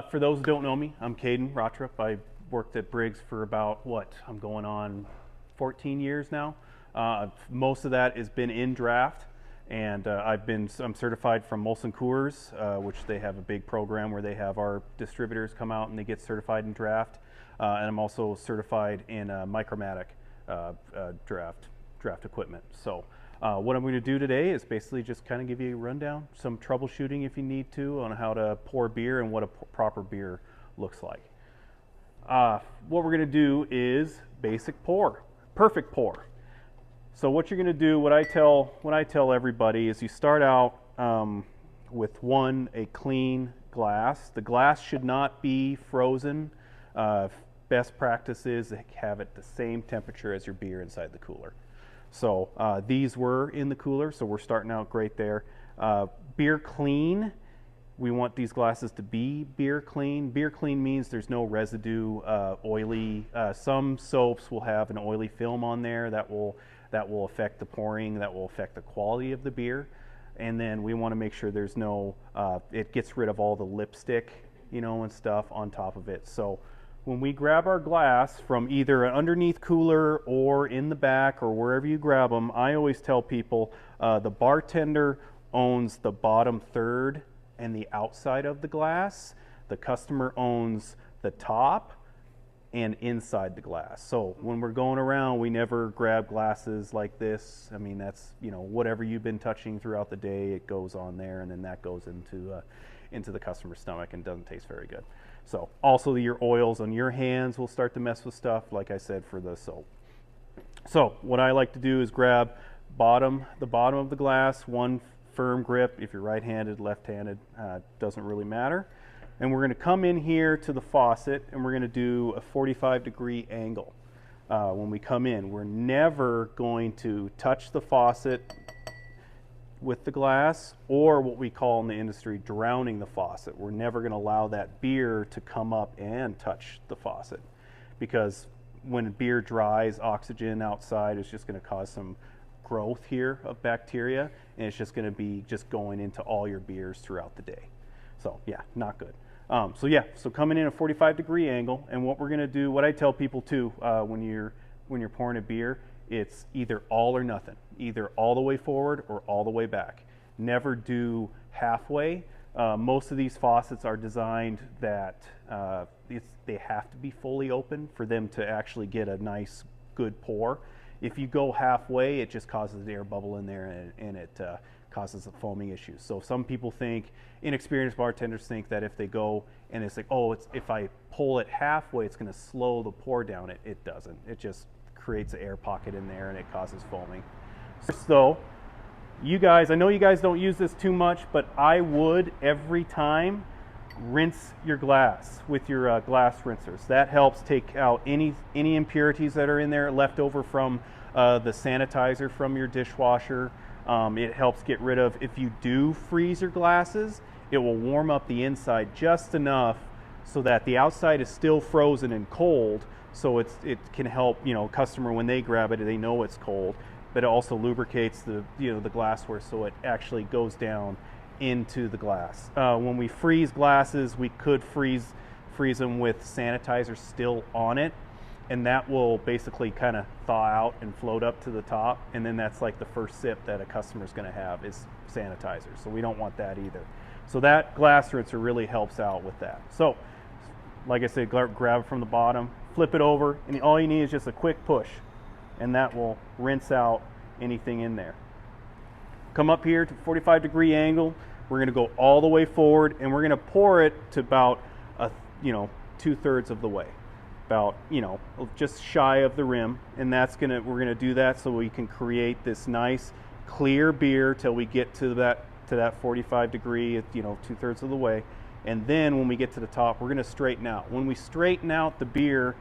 For those who don't know me, I'm Caden Rottrup. I worked at Briggs for about, I'm going on 14 years now. Most of that has been in draft, and I'm certified from Molson Coors, which they have a big program where they have our distributors come out and they get certified in draft. And I'm also certified in Micromatic draft equipment. So what I'm going to do today is basically just kind of give you a rundown, some troubleshooting if you need to, on how to pour beer and what a proper beer looks like. What we're going to do is basic pour, perfect pour. So what you're going to do, what I tell everybody is you start out with a clean glass. The glass should not be frozen. Best practice is to have it the same temperature as your beer inside the cooler. So these were in the cooler, so we're starting out great there. Beer clean, we want these glasses to be beer clean. Beer clean means there's no residue, oily. Some soaps will have an oily film on there that will affect the pouring, that will affect the quality of the beer. And then we want to make sure there's no, it gets rid of all the lipstick, and stuff on top of it. So when we grab our glass from either an underneath cooler or in the back or wherever you grab them, I always tell people the bartender owns the bottom third and the outside of the glass. The customer owns the top and inside the glass. So when we're going around, we never grab glasses like this. I mean, that's, whatever you've been touching throughout the day, it goes on there, and then that goes into the customer's stomach and doesn't taste very good. So also your oils on your hands will start to mess with stuff, like I said, for the soap. So what I like to do is grab the bottom of the glass, one firm grip. If you're right-handed, left-handed, doesn't really matter. And we're going to come in here to the faucet and we're going to do a 45-degree angle. When we come in, we're never going to touch the faucet with the glass, or what we call in the industry drowning the faucet. We're never going to allow that beer to come up and touch the faucet, because when beer dries, oxygen outside is just going to cause some growth here of bacteria, and it's just going to be going into all your beers throughout the day. So yeah, not good. So coming in a 45-degree angle, and what we're going to do, what I tell people too, when you're pouring a beer, it's either all or nothing, either all the way forward or all the way back. Never do halfway. Most of these faucets are designed that they have to be fully open for them to actually get a nice, good pour. If you go halfway, it just causes the air bubble in there, and it causes the foaming issues. So some people think, inexperienced bartenders think that if they go and it's like, if I pull it halfway, it's going to slow the pour down. It doesn't. It just creates an air pocket in there and it causes foaming. So you guys, I know you guys don't use this too much, but I would every time rinse your glass with your glass rinsers. That helps take out any impurities that are in there left over from the sanitizer from your dishwasher. It helps get rid of, if you do freeze your glasses, it will warm up the inside just enough so that the outside is still frozen and cold, so it can help, customer when they grab it, they know it's cold, but it also lubricates the glassware so it actually goes down into the glass. When we freeze glasses, we could freeze them with sanitizer still on it, and that will basically kind of thaw out and float up to the top, and then that's like the first sip that a customer's going to have is sanitizer, so we don't want that either. So that glass rinser really helps out with that. So like I said, grab it from the bottom, flip it over, and all you need is just a quick push, and that will rinse out anything in there. Come up here to 45-degree angle. We're going to go all the way forward, and we're going to pour it to about 2/3 of the way, about just shy of the rim, and we're going to do that so we can create this nice clear beer till we get to that 45-degree, 2/3 of the way. And then when we get to the top, we're going to straighten out. When we straighten out the beer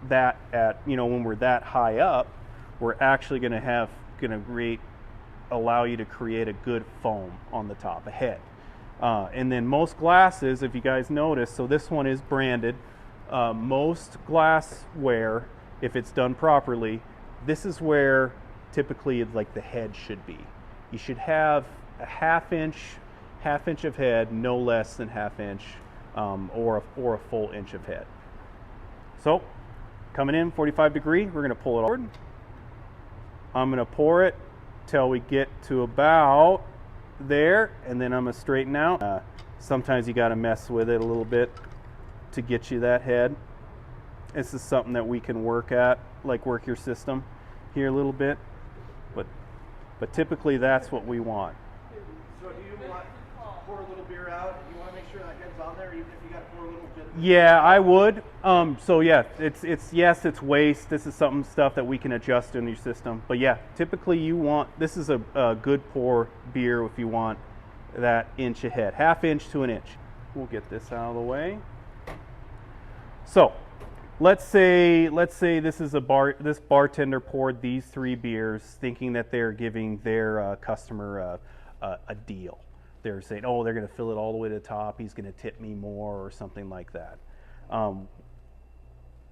when we're that high up, we're actually going to allow you to create a good foam on the top, a head. And then most glasses, if you guys notice, so this one is branded. Most glassware, if it's done properly, this is where typically like the head should be. You should have a half inch of head, no less than half inch or a full inch of head. So coming in 45 degree, we're going to pull it forward. I'm going to pour it till we get to about there, and then I'm going to straighten out. Sometimes you got to mess with it a little bit to get you that head. This is something that we can work your system here a little bit, but typically that's what we want. So do you want to pour a little beer out? Do you want to make sure that head's on there, even if you got to pour a little bit? Yeah, I would. So yeah, it's waste. This is stuff that we can adjust in your system. But yeah, typically this is a good pour beer if you want that inch ahead, half inch to an inch. We'll get this out of the way. So let's say this bartender poured these 3 beers thinking that they're giving their customer a deal. They're saying, oh, they're going to fill it all the way to the top. He's going to tip me more or something like that.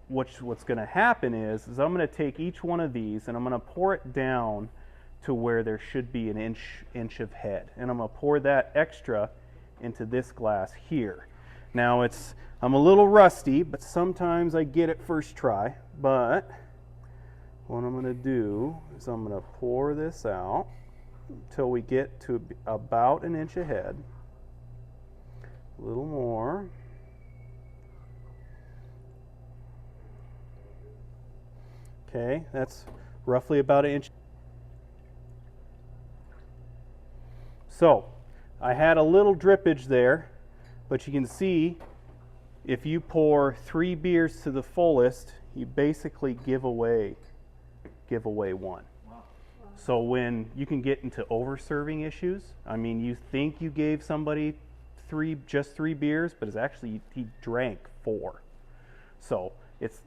What's going to happen is I'm going to take each one of these and I'm going to pour it down to where there should be an inch of head. And I'm going to pour that extra into this glass here. Now I'm a little rusty, but sometimes I get it first try. But what I'm going to do is I'm going to pour this out until we get to about an inch ahead. A little more. Okay, that's roughly about an inch. So I had a little drippage there, but you can see if you pour 3 beers to the fullest, you basically give away 1. So when you can get into over-serving issues, I mean, you think you gave somebody just 3 beers, but it's actually he drank 4. So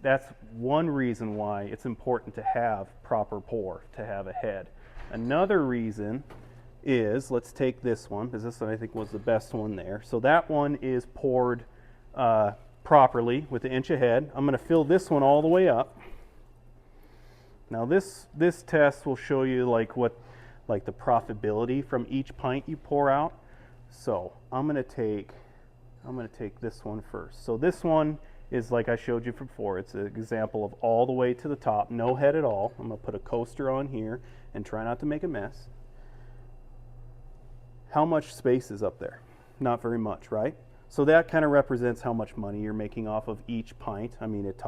that's one reason why it's important to have proper pour, to have a head. Another reason is, let's take this one, because this one I think was the best one there. So that one is poured properly with an inch ahead. I'm going to fill this one all the way up. Now this test will show you the profitability from each pint you pour out. So I'm going to take this one first. So this one is like I showed you before. It's an example of all the way to the top, no head at all. I'm going to put a coaster on here and try not to make a mess. How much space is up there? Not very much, right? So that kind of represents how much money you're making off of each pint. I mean, it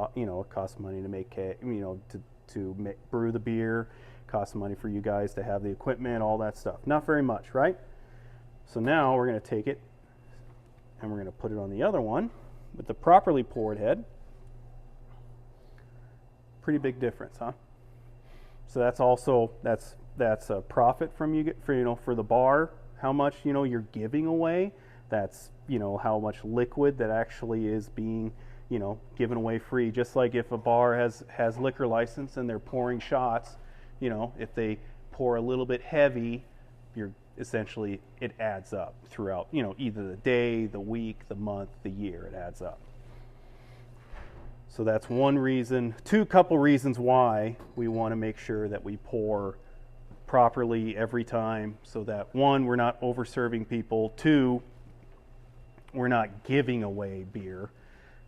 costs money to make brew the beer, costs money for you guys to have the equipment, all that stuff. Not very much, right? So now we're going to take it and we're going to put it on the other one with the properly poured head. Pretty big difference, huh? So that's a profit from for the bar. How much you're giving away. That's how much liquid that actually is being given away free. Just like if a bar has liquor license and they're pouring shots, if they pour a little bit heavy, essentially it adds up throughout either the day, the week, the month, the year. It adds up. So that's one reason. Couple reasons why we want to make sure that we pour properly every time, so that 1, we're not over serving people, 2, we're not giving away beer,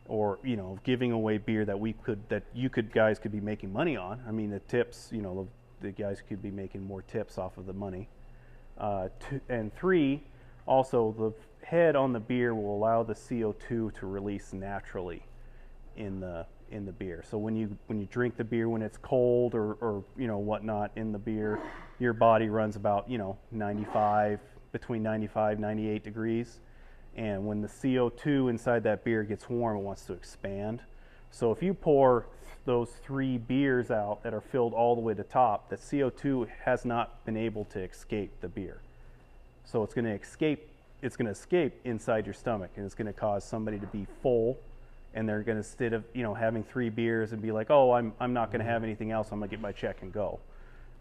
or giving away beer that you guys could be making money on. I mean, the tips, the guys could be making more tips off of the money. 2 and 3, also the head on the beer will allow the CO2 to release naturally in the beer. So when you drink the beer when it's cold or whatnot in the beer, your body runs about between 95 98 degrees, and when the CO2 inside that beer gets warm, it wants to expand. So if you pour those 3 beers out that are filled all the way to the top, the CO2 has not been able to escape the beer. So it's going to escape inside your stomach, and it's going to cause somebody to be full, and they're going to, instead of having 3 beers and be like, oh, I'm not going to have anything else, I'm going to get my check and go.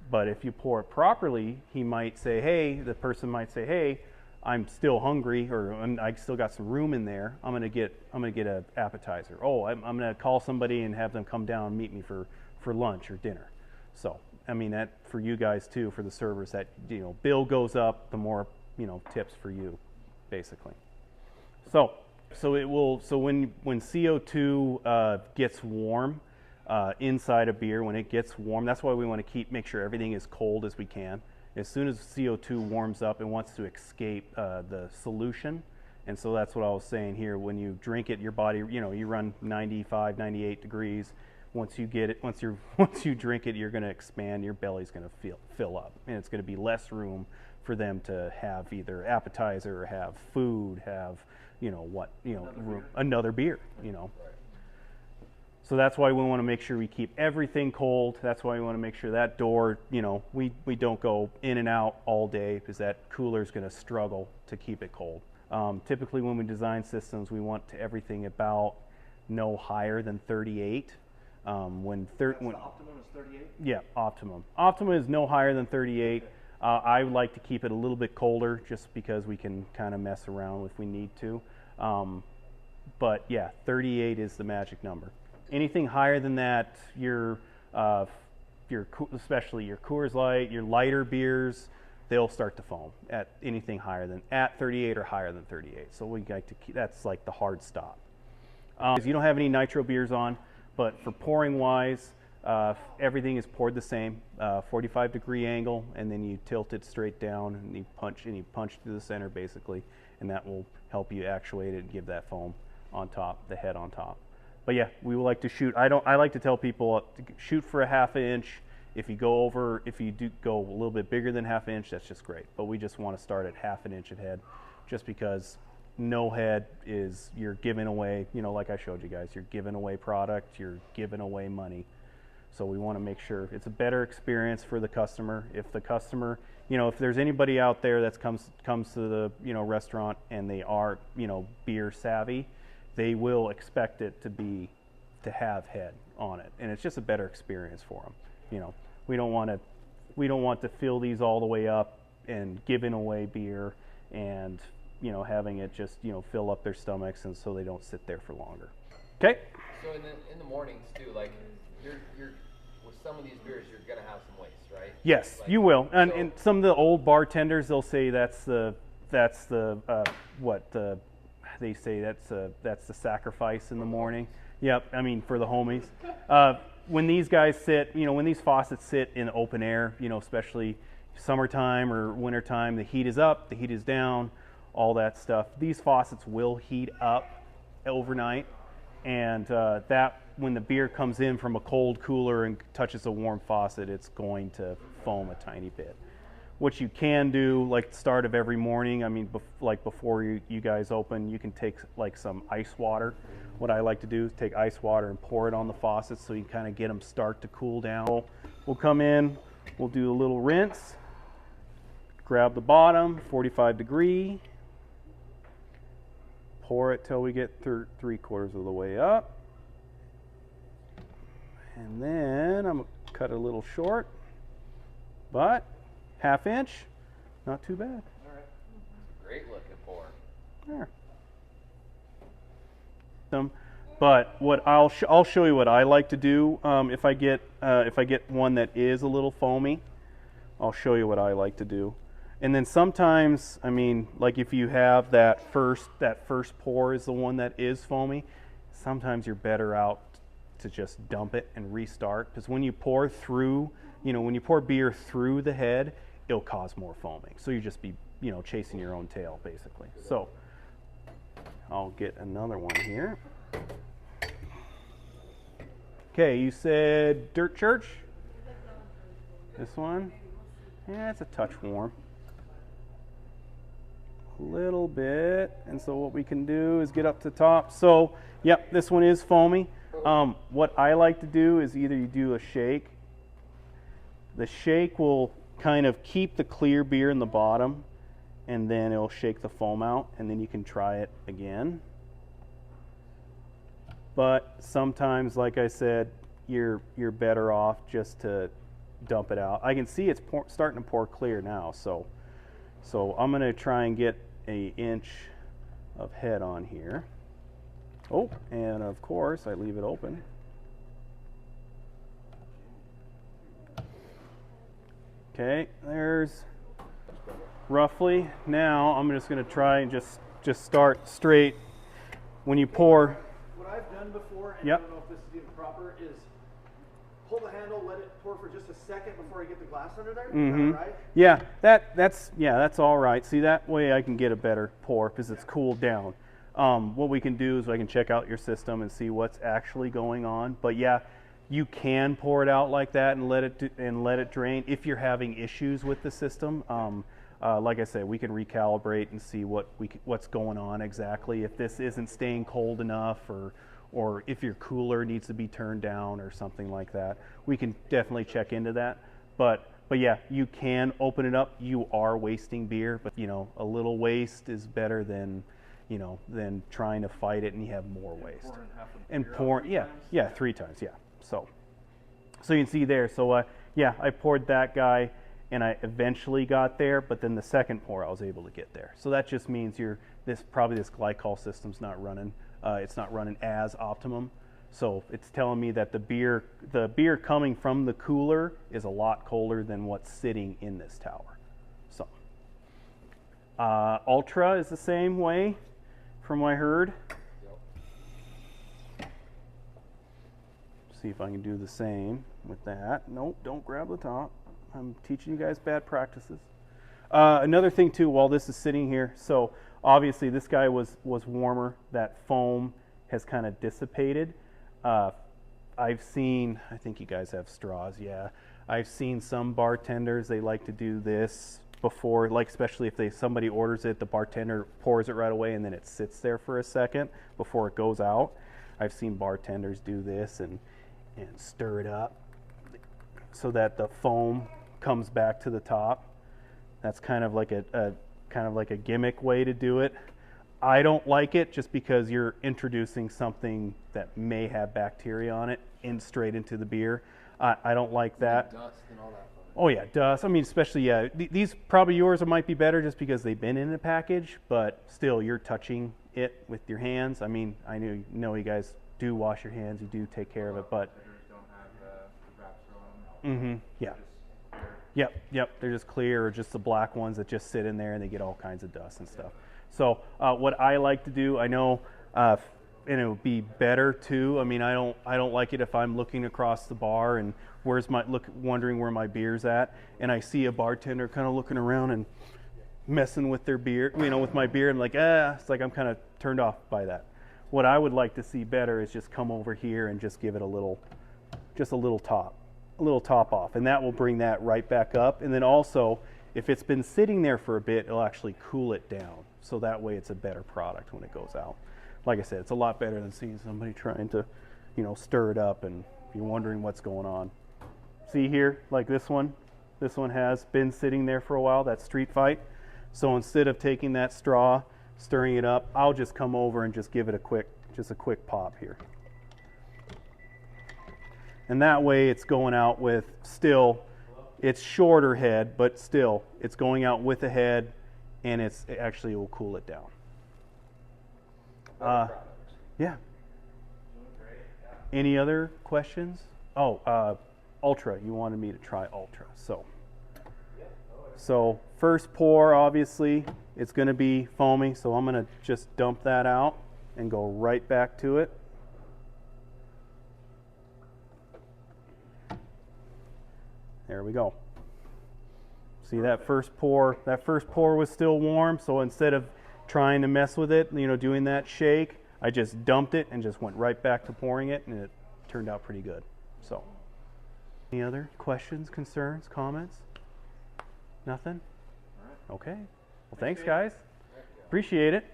But if you pour it properly, the person might say, hey, I'm still hungry, or I still got some room in there. I'm gonna get an appetizer. Oh, I'm gonna call somebody and have them come down and meet me for lunch or dinner. So I mean, that for you guys too, for the servers, that bill goes up, the more tips for you, basically. So So it will. So when CO2 gets warm inside a beer, when it gets warm, that's why we want to make sure everything is cold as we can. As soon as CO2 warms up, it wants to escape the solution, and so that's what I was saying here. When you drink it, your body, you run 95, 98 degrees. Once you get it, once you drink it, you're going to expand. Your belly's going to fill up, and it's going to be less room for them to have either appetizer or have food, have another beer. So that's why we want to make sure we keep everything cold. That's why we want to make sure that door, we don't go in and out all day, because that cooler is going to struggle to keep it cold. Typically when we design systems, we want everything about no higher than 38. The optimum is 38? Yeah, optimum. Optimum is no higher than 38. I would like to keep it a little bit colder, just because we can kind of mess around if we need to. But yeah, 38 is the magic number. Anything higher than that, especially your Coors Light, your lighter beers, they'll start to foam at anything higher than 38 or higher than 38. So we like to keep, that's like the hard stop. You don't have any nitro beers on, but for pouring wise, everything is poured the same, 45-degree angle, and then you tilt it straight down, and you punch through the center basically, and that will help you actuate it and give that foam on top, the head on top. But yeah, we would like to shoot. I like to tell people to shoot for a half inch. If you do go a little bit bigger than half inch, that's just great. But we just want to start at half an inch of head, just because no head is, you're giving away, like I showed you guys, you're giving away product, you're giving away money. So we want to make sure it's a better experience for the customer. If the customer, if there's anybody out there that comes to the restaurant and they are beer savvy, they will expect it to have head on it, and it's just a better experience for them. We don't want to fill these all the way up and giving away beer, and having it just fill up their stomachs, and so they don't sit there for longer. Okay. So in the mornings too, like you're with some of these beers, you're gonna have some waste, right? Yes, you will, and some of the old bartenders, they'll say that's the they say that's the sacrifice in the morning. Yep, I mean for the homies. When these guys sit, when these faucets sit in open air, especially summertime or wintertime, the heat is up, the heat is down, all that stuff. These faucets will heat up overnight, and that when the beer comes in from a cold cooler and touches a warm faucet, it's going to foam a tiny bit. What you can do, like the start of every morning, I mean, before you guys open, you can take like some ice water. What I like to do is take ice water and pour it on the faucets, so you can kind of get them start to cool down. We'll come in, we'll do a little rinse, grab the bottom, 45-degree, pour it till we get 3/4 of the way up, and then I'm gonna cut it a little short, but half inch, not too bad. All right. Great looking pour. There. But what I'll show you what I like to do. If I get one that is a little foamy, I'll show you what I like to do. And then sometimes, I mean, like if you have that first pour is the one that is foamy, sometimes you're better out to just dump it and restart, because when you pour through, when you pour beer through the head, it'll cause more foaming. So you just be, chasing your own tail basically. So I'll get another one here. Okay, you said Dirt Church? This one? Yeah, it's a touch warm. A little bit. And so what we can do is get up to the top. So, yep, this one is foamy. What I like to do is either you do a shake. The shake will kind of keep the clear beer in the bottom, and then it'll shake the foam out, and then you can try it again. But sometimes, like I said, you're better off just to dump it out. I can see it's starting to pour clear now, so I'm going to try and get an inch of head on here. Oh, and of course I leave it open. Okay, there's roughly. Now I'm just going to try and just start straight when you pour, What I've done before, and Yep. I don't know if this is even proper, is pull the handle, let it pour for just a second before I get the glass under there. Is that right? yeah, that's all right. See, that way I can get a better pour because it's cooled down. What we can do is I can check out your system and see what's actually going on. But yeah, you can pour it out like that and let it drain if you're having issues with the system. Like I said, we can recalibrate and see what's going on exactly. If this isn't staying cold enough, or if your cooler needs to be turned down or something like that, we can definitely check into that. But yeah, you can open it up. You are wasting beer, but you know, a little waste is better than trying to fight it and you have more waste. And pour, yeah, 3 times, yeah. So you can see there. So yeah, I poured that guy, and I eventually got there, but then the second pour I was able to get there. So that just means this glycol system's not running. It's not running as optimum. So it's telling me that the beer coming from the cooler is a lot colder than what's sitting in this tower. So Ultra is the same way, from what I heard. See if I can do the same with that. Nope, don't grab the top. I'm teaching you guys bad practices. Another thing too, while this is sitting here, so obviously this guy was warmer. That foam has kind of dissipated. I've seen, I think you guys have straws, yeah. I've seen some bartenders, they like to do this before, like especially if somebody orders it, the bartender pours it right away and then it sits there for a second before it goes out. I've seen bartenders do this and stir it up so that the foam comes back to the top. That's kind of like a gimmick way to do it. I don't like it just because you're introducing something that may have bacteria on it straight into the beer. I don't like that. Dust and all that. Oh yeah, dust. I mean, especially these probably yours might be better just because they've been in a package, but still you're touching it with your hands. I mean, I know you guys do wash your hands, you do take care of it, but Don't have the wraps on them. yeah. Yep. They're just clear, or just the black ones that just sit in there and they get all kinds of dust and stuff. So what I like to do, I know, and it would be better too. I mean, I don't like it if I'm looking across the bar and wondering where my beer's at, and I see a bartender kind of looking around and messing with their beer, with my beer. I'm like, it's like I'm kind of turned off by that. What I would like to see better is just come over here and just give it a little top off, and that will bring that right back up. And then also, if it's been sitting there for a bit, it'll actually cool it down, so that way it's a better product when it goes out. Like I said, it's a lot better than seeing somebody trying to stir it up and you're wondering what's going on. See here, like this one has been sitting there for a while, that Street Fight. So instead of taking that straw, stirring it up, I'll just come over and just give it a quick pop here. And that way it's going out with it's shorter head, but still it's going out with a head, and it actually will cool it down. Yeah. Any other questions? Oh, Ultra. You wanted me to try Ultra. So first pour, obviously, it's going to be foamy, so I'm going to just dump that out and go right back to it. There we go. See that first pour was still warm, so instead of trying to mess with it, doing that shake, I just dumped it and just went right back to pouring it, and it turned out pretty good. So, any other questions, concerns, comments? Nothing? Okay. Well, thanks guys. Appreciate it.